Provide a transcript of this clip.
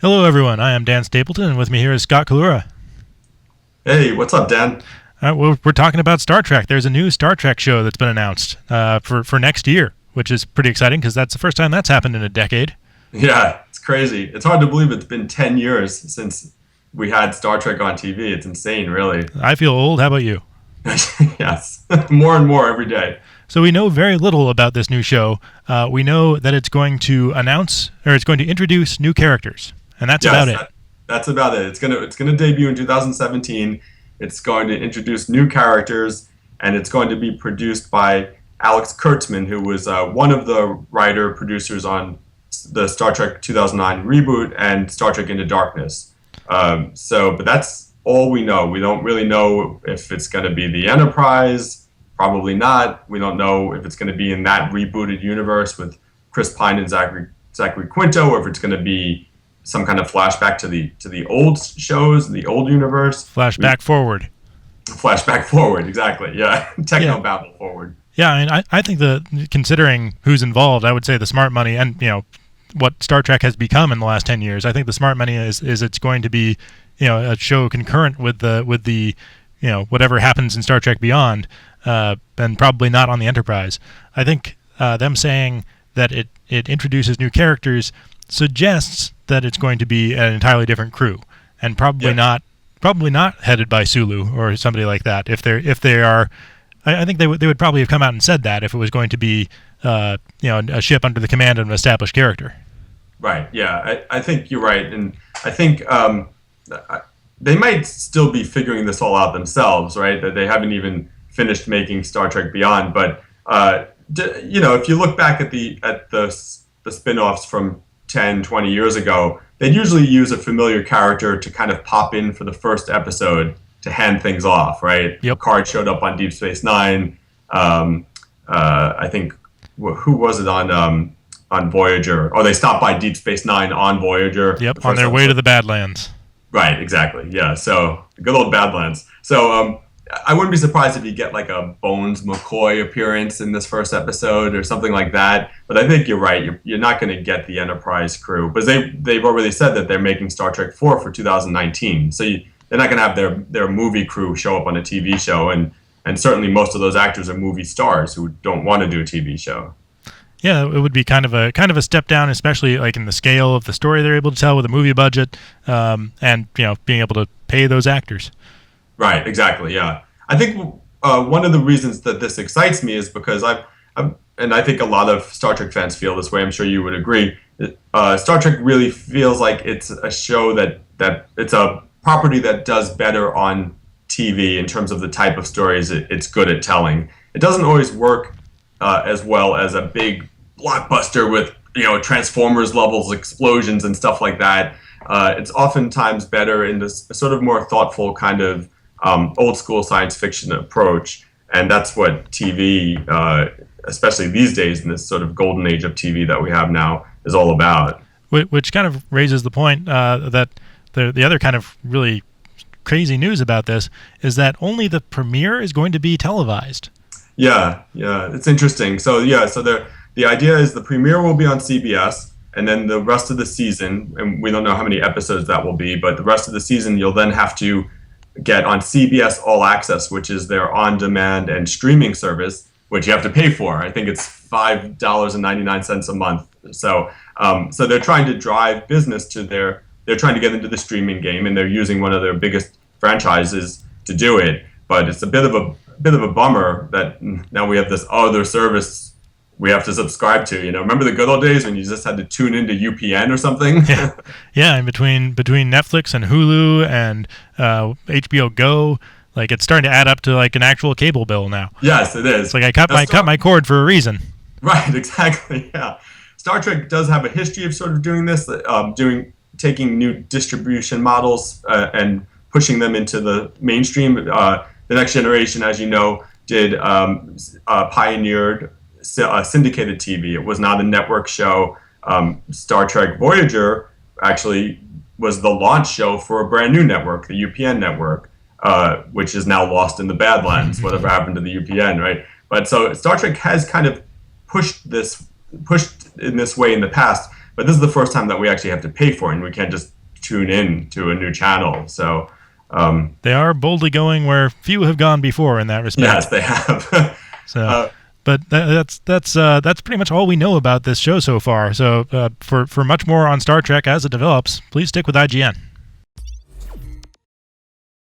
Hello, everyone. I am Dan Stapleton, and with me here is Scott Kalura. Hey, what's up, Dan? We're talking about Star Trek. There's a new Star Trek show that's been announced for next year, which is pretty exciting because that's the first time that's happened in a decade. Yeah, it's crazy. It's hard to believe it's been 10 years since we had Star Trek on TV. It's insane, really. I feel old. How about you? Yes, more and more every day. So we know very little about this new show. We know that it's going to announce or it's going to introduce new characters, and that's Yes, about it. that's about it. It's gonna debut in 2017. It's going to introduce new characters, and it's going to be produced by Alex Kurtzman, who was one of the writer producers on the Star Trek 2009 reboot and Star Trek Into Darkness. But that's all we know. We don't really know if it's going to be the Enterprise. Probably not. We don't know if it's going to be in that rebooted universe with Chris Pine and Zachary Quinto, or if it's going to be some kind of flashback to the old shows, the old universe. Flashback forward. Flashback forward, exactly. Yeah, techno Yeah. babble forward. Yeah, I mean, I think that considering who's involved, I would say the smart money and what Star Trek has become in the last 10 years. I think the smart money is it's going to be a show concurrent with the whatever happens in Star Trek Beyond, and probably not on the Enterprise. I think them saying that it introduces new characters suggests that it's going to be an entirely different crew, and probably Yeah. not headed by Sulu or somebody like that. If they are, I think they would probably have come out and said that if it was going to be a ship under the command of an established character. Right. Yeah, I think you're right, and I think they might still be figuring this all out themselves, right? That they haven't even finished making Star Trek Beyond, but if you look back at the spin-offs from 10, 20 years ago, they'd usually use a familiar character to kind of pop in for the first episode to hand things off, right? Yep. Picard showed up on Deep Space Nine. I think who was it on Voyager? Oh, they stopped by Deep Space Nine on Voyager. Yep, on their way to the Badlands. Right, exactly. Yeah, so good old Badlands. So I wouldn't be surprised if you get like a Bones McCoy appearance in this first episode or something like that. But I think you're right. You're not going to get the Enterprise crew, because they've already said that they're making Star Trek 4 for 2019. So they're not going to have their movie crew show up on a TV show, and certainly most of those actors are movie stars who don't want to do a TV show. Yeah, it would be kind of a step down, especially like in the scale of the story they're able to tell with a movie budget, and being able to pay those actors. Right, exactly. Yeah, I think one of the reasons that this excites me is because and I think a lot of Star Trek fans feel this way. I'm sure you would agree. Star Trek really feels like it's a show that it's a property that does better on TV in terms of the type of stories it's good at telling. It doesn't always work as well as a big blockbuster with Transformers levels explosions and stuff like that. It's oftentimes better in this sort of more thoughtful kind of old school science fiction approach, and that's what TV, especially these days in this sort of golden age of TV that we have now, is all about. Which kind of raises the point that the other kind of really crazy news about this is that only the premiere is going to be televised. Yeah, it's interesting. So the idea is the premiere will be on CBS, and then the rest of the season, and we don't know how many episodes that will be, but the rest of the season you'll then have to get on CBS All Access, which is their on-demand and streaming service, which you have to pay for. I think it's $5.99 a month. So they're trying to drive business they're trying to get into the streaming game, and they're using one of their biggest franchises to do it. But it's a bit of a bummer that now we have this other service we have to subscribe to. Remember the good old days when you just had to tune into UPN or something? Yeah, and between Netflix and Hulu and HBO Go, like it's starting to add up to like an actual cable bill now. Yes, it is. It's like I cut my cord for a reason. Right, exactly. Yeah, Star Trek does have a history of sort of doing this, taking new distribution models and pushing them into the mainstream. The Next Generation, as you know, pioneered syndicated TV. It was not a network show. Star Trek Voyager actually was the launch show for a brand new network, the UPN network, which is now lost in the Badlands. Whatever happened to the UPN, right? But so Star Trek has kind of pushed in this way in the past. But this is the first time that we actually have to pay for it, and we can't just tune in to a new channel. So they are boldly going where few have gone before in that respect. yes, they have. So, but that's pretty much all we know about this show so far. So, for much more on Star Trek as it develops, please stick with IGN.